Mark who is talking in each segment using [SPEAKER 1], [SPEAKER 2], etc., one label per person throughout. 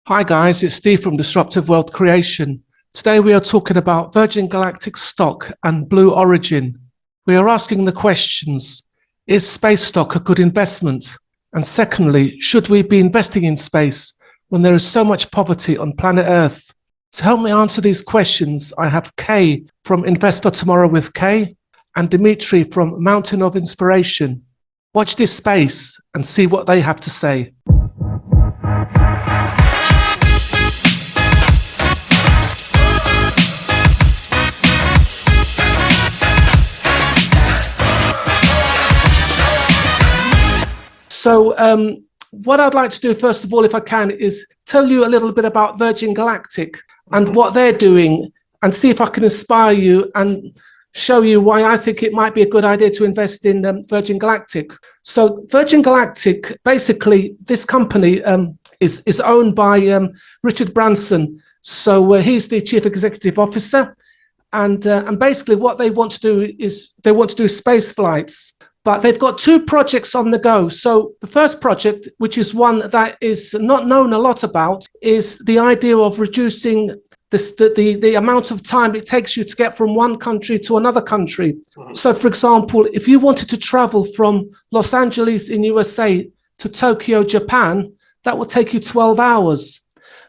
[SPEAKER 1] Hi guys, it's Steve from Disruptive Wealth Creation. Today we are talking about Virgin Galactic stock and Blue Origin. We are asking the questions, is space stock a good investment? And secondly, should we be investing in space when there is so much poverty on planet Earth? To help me answer these questions, I have KAYE from Investor Tomorrow with KAYE and DIMITRI from Mountain of Inspiration. Watch this space and see what they have to say. So what I'd like to do, first of all, if I can, is tell you a little bit about Virgin Galactic and what they're doing, and see if I can inspire you and show you why I think it might be a good idea to invest in Virgin Galactic. So Virgin Galactic, basically, this company is owned by Richard Branson. So he's the chief executive officer. And basically what they want to do is they want to do space flights. But they've got two projects on the go. So the first project, which is one that is not known a lot about, is the idea of reducing the amount of time it takes you to get from one country to another country. So, for example, if you wanted to travel from Los Angeles in USA to Tokyo, Japan, that would take you 12 hours.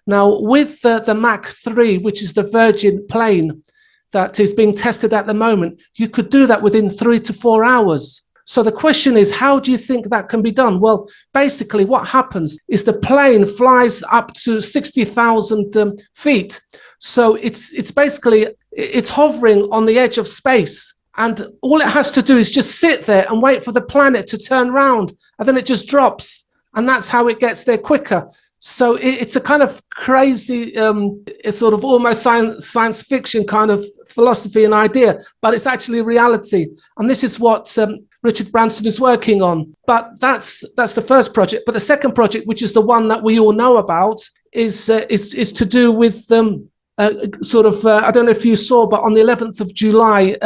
[SPEAKER 1] Now, with the MACH3, which is the Virgin plane that is being tested at the moment, you could do that within 3 to 4 hours. So the question is, how do you think that can be done? Well, basically what happens is the plane flies up to 60,000 feet. So it's basically, it's hovering on the edge of space. And all it has to do is just sit there and wait for the planet to turn around. And then it just drops. And that's how it gets there quicker. So it's a kind of crazy, it's sort of almost science fiction kind of philosophy and idea, but it's actually reality. And this is what Richard Branson is working on. But that's the first project. But the second project, which is the one that we all know about, is to do with I don't know if you saw, but on the 11th of July,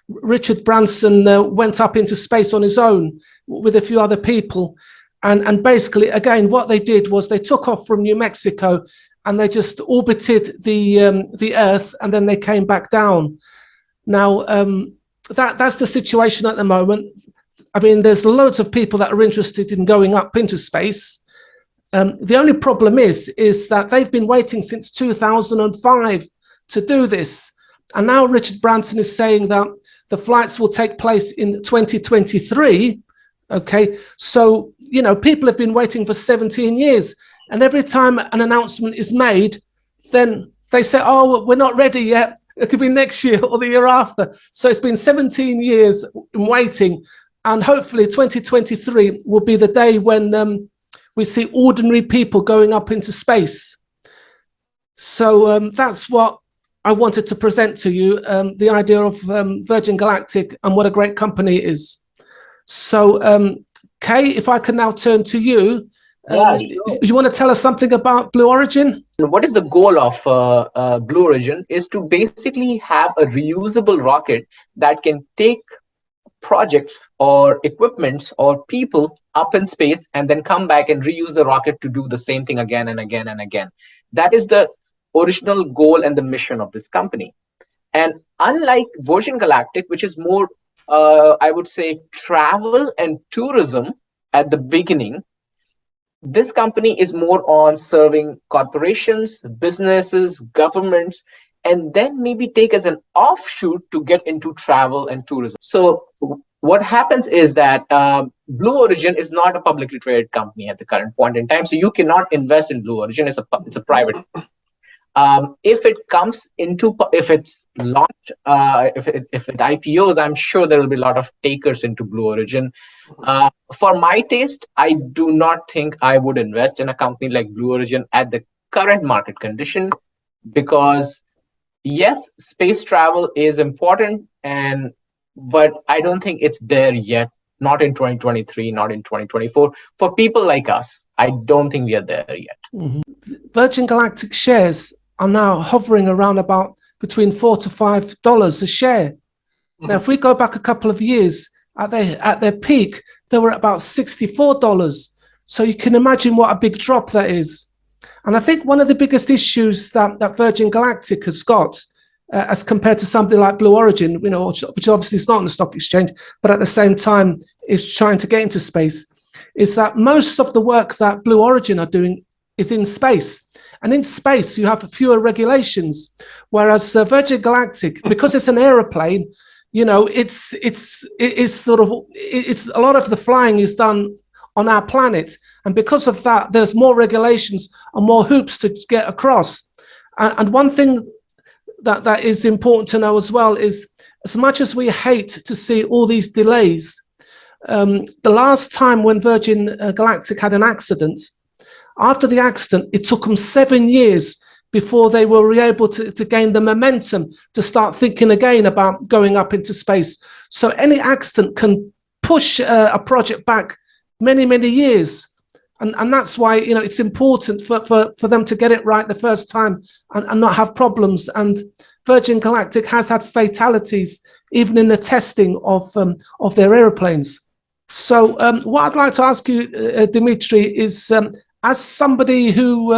[SPEAKER 1] Richard Branson went up into space on his own with a few other people. And basically, again, what they did was they took off from New Mexico and they just orbited the Earth, and then they came back down. Now, that's the situation at the moment. I mean, there's loads of people that are interested in going up into space. The only problem is that they've been waiting since 2005 to do this. And now Richard Branson is saying that the flights will take place in 2023. Okay, so, you know, people have been waiting for 17 years. And every time an announcement is made, then they say, oh, we're not ready yet. It could be next year or the year after. So it's been 17 years in waiting. And hopefully 2023 will be the day when we see ordinary people going up into space. So that's what I wanted to present to you, the idea of Virgin Galactic and what a great company it is. So, KAYE, if I can now turn to you,
[SPEAKER 2] Yeah, sure.
[SPEAKER 1] you want to tell us something about Blue Origin?
[SPEAKER 2] What is the goal of Blue Origin is to basically have a reusable rocket that can take projects or equipments or people up in space and then come back and reuse the rocket to do the same thing again and again and again. That is the original goal and the mission of this company. And unlike Virgin Galactic, which is more I would say travel and tourism at the beginning, this company is more on serving corporations, businesses, governments, and then maybe take as an offshoot to get into travel and tourism. So what happens is that Blue Origin is not a publicly traded company at the current point in time. So you cannot invest in Blue Origin. It's a private. If it comes into, if it's launched, if it IPOs, I'm sure there will be a lot of takers into Blue Origin. For my taste, I do not think I would invest in a company like Blue Origin at the current market condition, because yes, space travel is important, but I don't think it's there yet. Not in 2023, not in 2024. For people like us, I don't think we are there yet.
[SPEAKER 1] Mm-hmm. Virgin Galactic shares are now hovering around about between $4 to $5 a share. Mm-hmm. Now, if we go back a couple of years, at their peak, they were at about $64. So you can imagine what a big drop that is. And I think one of the biggest issues that Virgin Galactic has got, as compared to something like Blue Origin, you know, which obviously is not on the stock exchange, but at the same time is trying to get into space, is that most of the work that Blue Origin are doing is in space. And in space, you have fewer regulations, whereas Virgin Galactic, because it's an aeroplane, you know, it's a lot of the flying is done on our planet, and because of that, there's more regulations and more hoops to get across. And one thing that is important to know as well is, as much as we hate to see all these delays, the last time when Virgin Galactic had an accident, after the accident, it took them 7 years before they were able to gain the momentum to start thinking again about going up into space. So any accident can push a project back many, many years. And that's why, you know, it's important for them to get it right the first time and not have problems. And Virgin Galactic has had fatalities even in the testing of their airplanes. So what I'd like to ask you, Dimitri, is as somebody who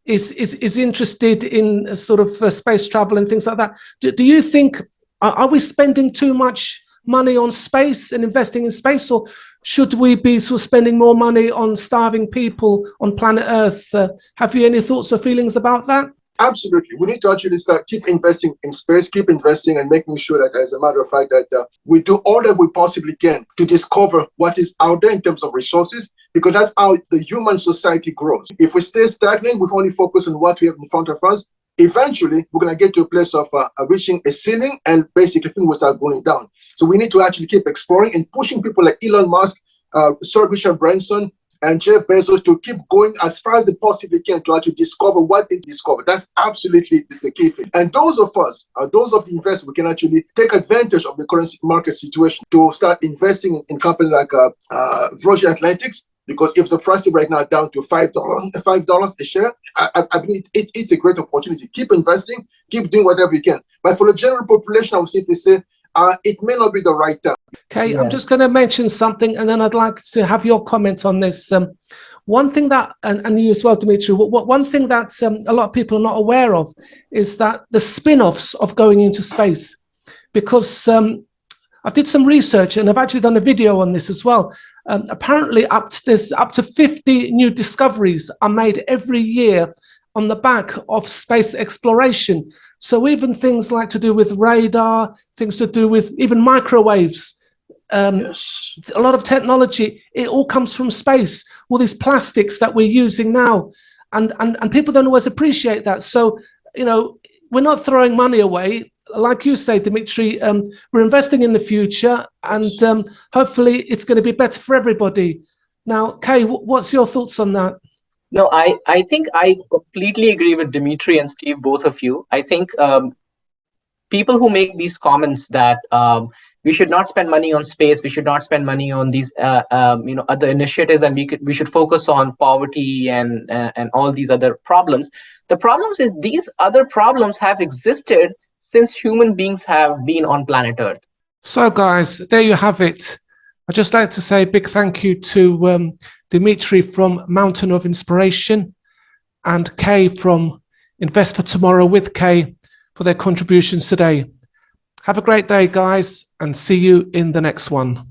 [SPEAKER 1] is interested in sort of space travel and things like that, do you think, are we spending too much money on space and investing in space, or should we be sort of spending more money on starving people on planet Earth? Have you any thoughts or feelings about that?
[SPEAKER 3] Absolutely. We need to actually keep investing in space, keep investing and making sure that, as a matter of fact, that we do all that we possibly can to discover what is out there in terms of resources, because that's how the human society grows. If we stay stagnant, we only focus on what we have in front of us, eventually we're going to get to a place of reaching a ceiling, and basically things will start going down. So we need to actually keep exploring and pushing people like Elon Musk, Sir Richard Branson, and Jeff Bezos to keep going as far as they possibly can to actually discover what they discover. That's absolutely the key thing. And those of us, those of the investors, we can actually take advantage of the current market situation to start investing in companies like Virgin Atlantic, because if the price is right now down to $5 a share, I believe it's a great opportunity. Keep investing, keep doing whatever you can. But for the general population, I would simply say it may not be the right time.
[SPEAKER 1] Okay, yeah. I'm just going to mention something, and then I'd like to have your comment on this. One thing that, and you as well, Dimitri, one thing that a lot of people are not aware of is that the spin-offs of going into space, because I did some research and I've actually done a video on this as well. Apparently up to 50 new discoveries are made every year on the back of space exploration. So even things like to do with radar, things to do with even microwaves,
[SPEAKER 3] Yes.
[SPEAKER 1] a lot of technology, it all comes from space. All these plastics that we're using now, and people don't always appreciate that. So, you know, we're not throwing money away. Like you say, Dimitri, we're investing in the future, and hopefully it's going to be better for everybody. Now, Kay, what's your thoughts on that?
[SPEAKER 2] No, I think I completely agree with Dimitri and Steve, both of you. I think people who make these comments that we should not spend money on space, we should not spend money on these other initiatives, and we should focus on poverty and all these other problems. The problems is these other problems have existed since human beings have been on planet Earth.
[SPEAKER 1] So guys, there you have it. I'd just like to say a big thank you to Dimitri from Mountain of Inspiration and Kay from Invest for Tomorrow with Kay for their contributions today. Have a great day, guys, and see you in the next one.